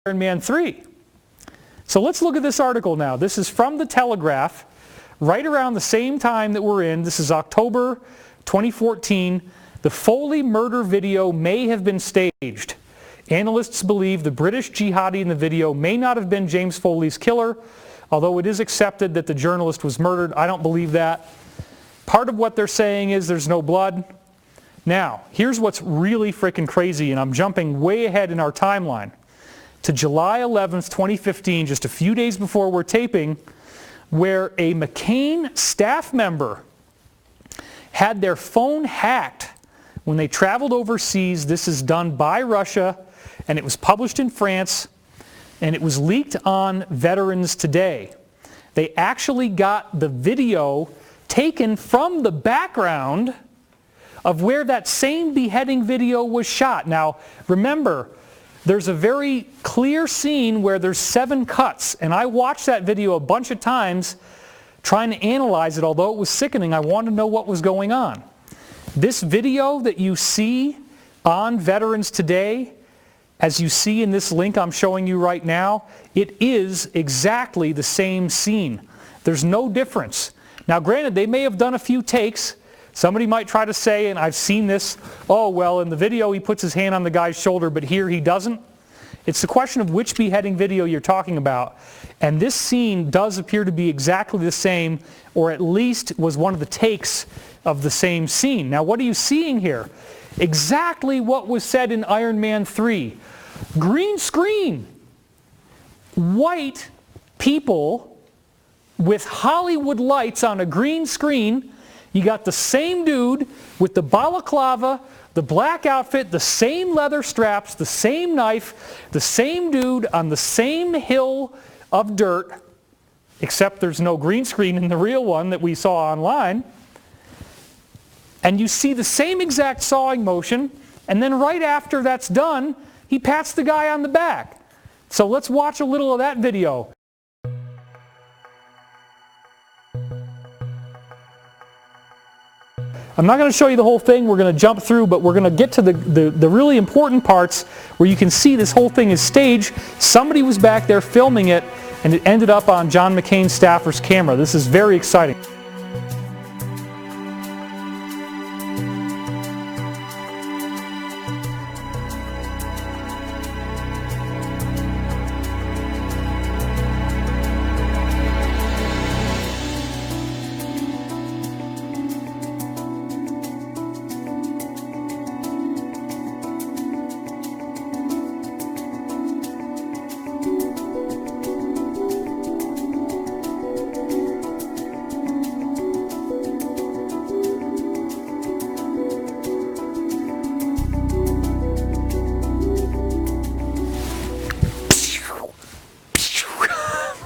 Iron Man 3. So let's look at this article now. This is from the Telegraph, right around the same time that we're in. This is October 2014. The Foley murder video may have been staged. Analysts believe the British jihadi in the video may not have been James Foley's killer, although it is accepted that the journalist was murdered. I don't believe that. Part of what they're saying is there's no blood. Now, here's what's really freaking crazy, and I'm jumping way ahead in our timeline to July 11th, 2015, just a few days before we're taping, where a McCain staff member had their phone hacked when they traveled overseas. This is done by Russia, and it was published in France, and it was leaked on Veterans Today. They actually got the video taken from the background of where that same beheading video was shot. Now, remember, there's a very clear scene where there's 7 cuts, and I watched that video a bunch of times trying to analyze it. Although it was sickening, I wanted to know what was going on. This video that you see on Veterans Today, as you see in this link I'm showing you right now, it is exactly the same scene. There's no difference. Now granted, they may have done a few takes. Somebody might try to say, and I've seen this, oh well, in the video he puts his hand on the guy's shoulder, but here he doesn't. It's the question of which beheading video you're talking about. And this scene does appear to be exactly the same, or at least was one of the takes of the same scene. Now what are you seeing here? Exactly what was said in Iron Man 3. Green screen. White people with Hollywood lights on a green screen. You got the same dude with the balaclava, the black outfit, the same leather straps, the same knife, the same dude on the same hill of dirt, except there's no green screen in the real one that we saw online. And you see the same exact sawing motion, and then right after that's done, he pats the guy on the back. So let's watch a little of that video. I'm not going to show you the whole thing. We're going to jump through, but we're going to get to the really important parts where you can see this whole thing is staged. Somebody was back there filming it, and it ended up on John McCain's staffer's camera. This is very exciting.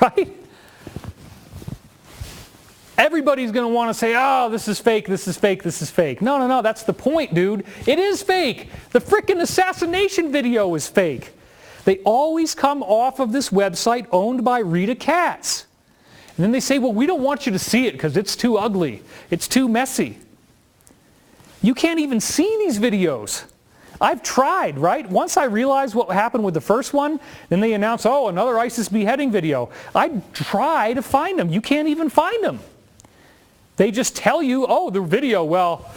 Right? Everybody's going to want to say, oh, this is fake, this is fake, this is fake. No, no, no, that's the point, dude. It is fake. The frickin' assassination video is fake. They always come off of this website owned by Rita Katz. And then they say, well, we don't want you to see it because it's too ugly. It's too messy. You can't even see these videos. I've tried, right? Once I realized what happened with the first one, then they announce, oh, another ISIS beheading video. I try to find them. You can't even find them. They just tell you, oh, the video, well,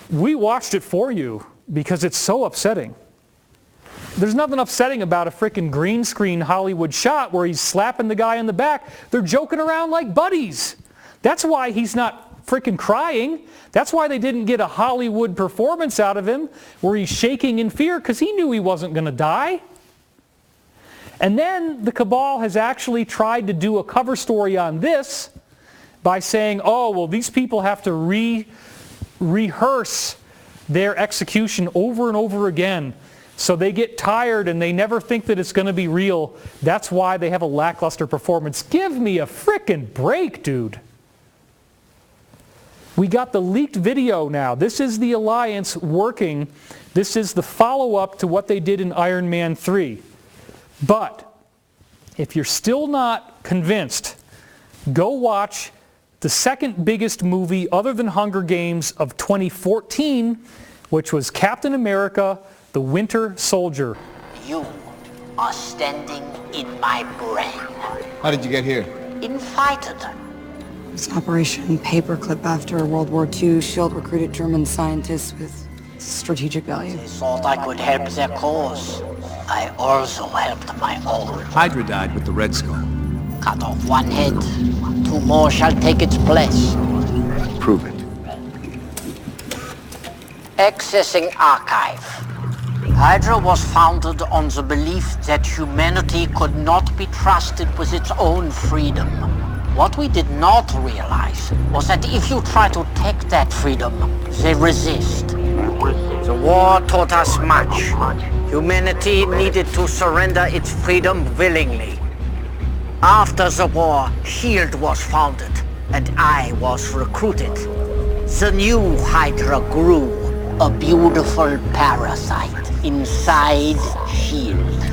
we watched it for you because it's so upsetting. There's nothing upsetting about a frickin' green screen Hollywood shot where he's slapping the guy in the back. They're joking around like buddies. That's why he's not frickin' crying. That's why they didn't get a Hollywood performance out of him where he's shaking in fear, because he knew he wasn't going to die. And then the cabal has actually tried to do a cover story on this by saying, oh, well, these people have to rehearse their execution over and over again. So they get tired and they never think that it's going to be real. That's why they have a lackluster performance. Give me a frickin' break, dude. We got the leaked video now. This is the alliance working. This is the follow-up to what they did in Iron Man 3. But if you're still not convinced, go watch the second biggest movie other than Hunger Games of 2014, which was Captain America: The Winter Soldier. You are standing in my brain. How did you get here? Invited. It's Operation Paperclip after World War II. SHIELD recruited German scientists with strategic value. They thought I could help their cause. I also helped my own. Hydra died with the Red Skull. Cut off one head. 2 more shall take its place. Prove it. Accessing archive. Hydra was founded on the belief that humanity could not be trusted with its own freedom. What we did not realize was that if you try to take that freedom, they resist. The war taught us much. Humanity needed to surrender its freedom willingly. After the war, SHIELD was founded, and I was recruited. The new Hydra grew, a beautiful parasite inside SHIELD.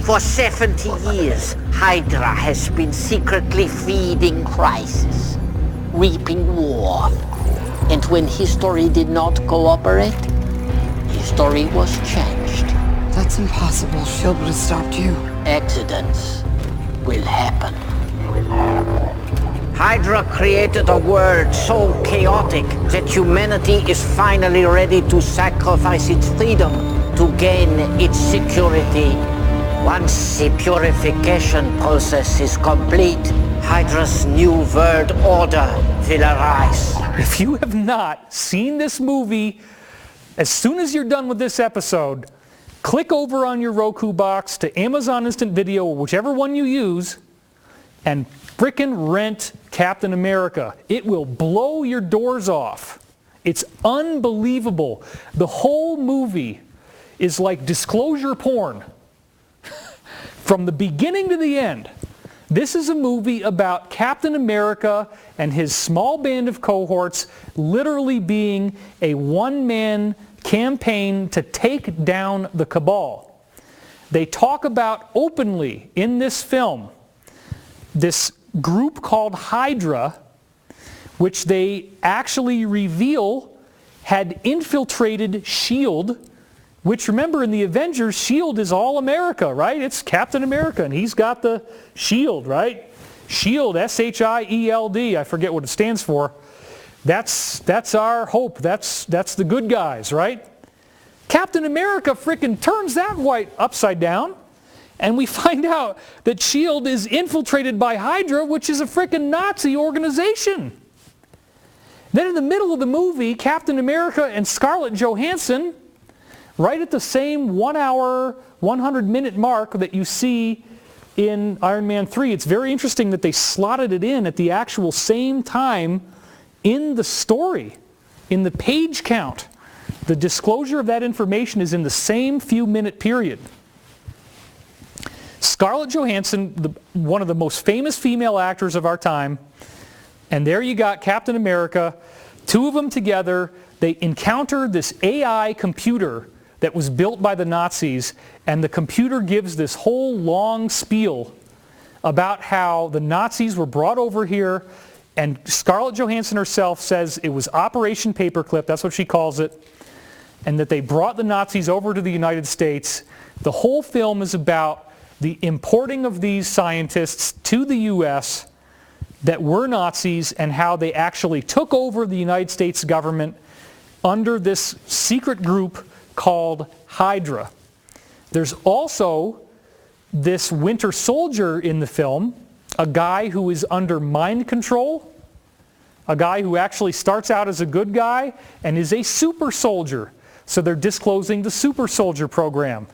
For 70 years, Hydra has been secretly feeding crisis, reaping war. And when history did not cooperate, history was changed. That's impossible. SHIELD would have stopped you. Accidents will happen. Hydra created a world so chaotic that humanity is finally ready to sacrifice its freedom to gain its security. Once the purification process is complete, Hydra's new world order will arise. If you have not seen this movie, as soon as you're done with this episode, click over on your Roku box to Amazon Instant Video, or whichever one you use, and frickin' rent Captain America. It will blow your doors off. It's unbelievable. The whole movie is like disclosure porn. From the beginning to the end. This is a movie about Captain America and his small band of cohorts literally being a one-man campaign to take down the Cabal. They talk about openly in this film this group called Hydra, which they actually reveal had infiltrated SHIELD, which, remember, in the Avengers, SHIELD is all America, right? It's Captain America, and he's got the SHIELD, right? SHIELD, S-H-I-E-L-D, I forget what it stands for. That's our hope. That's the good guys, right? Captain America frickin' turns that white upside down, and we find out that SHIELD is infiltrated by Hydra, which is a frickin' Nazi organization. Then in the middle of the movie, Captain America and Scarlett Johansson, right at the same 1 hour, 100-minute mark that you see in Iron Man 3, it's very interesting that they slotted it in at the actual same time in the story, in the page count. The disclosure of that information is in the same few-minute period. Scarlett Johansson, one of the most famous female actors of our time, and there you got Captain America, 2 of them together. They encounter this AI computer that was built by the Nazis, and the computer gives this whole long spiel about how the Nazis were brought over here, and Scarlett Johansson herself says it was Operation Paperclip, that's what she calls it, and that they brought the Nazis over to the United States. The whole film is about the importing of these scientists to the U.S. that were Nazis, and how they actually took over the United States government under this secret group called Hydra. There's also this Winter Soldier in the film, a guy who is under mind control, a guy who actually starts out as a good guy and is a super soldier. So they're disclosing the super soldier program.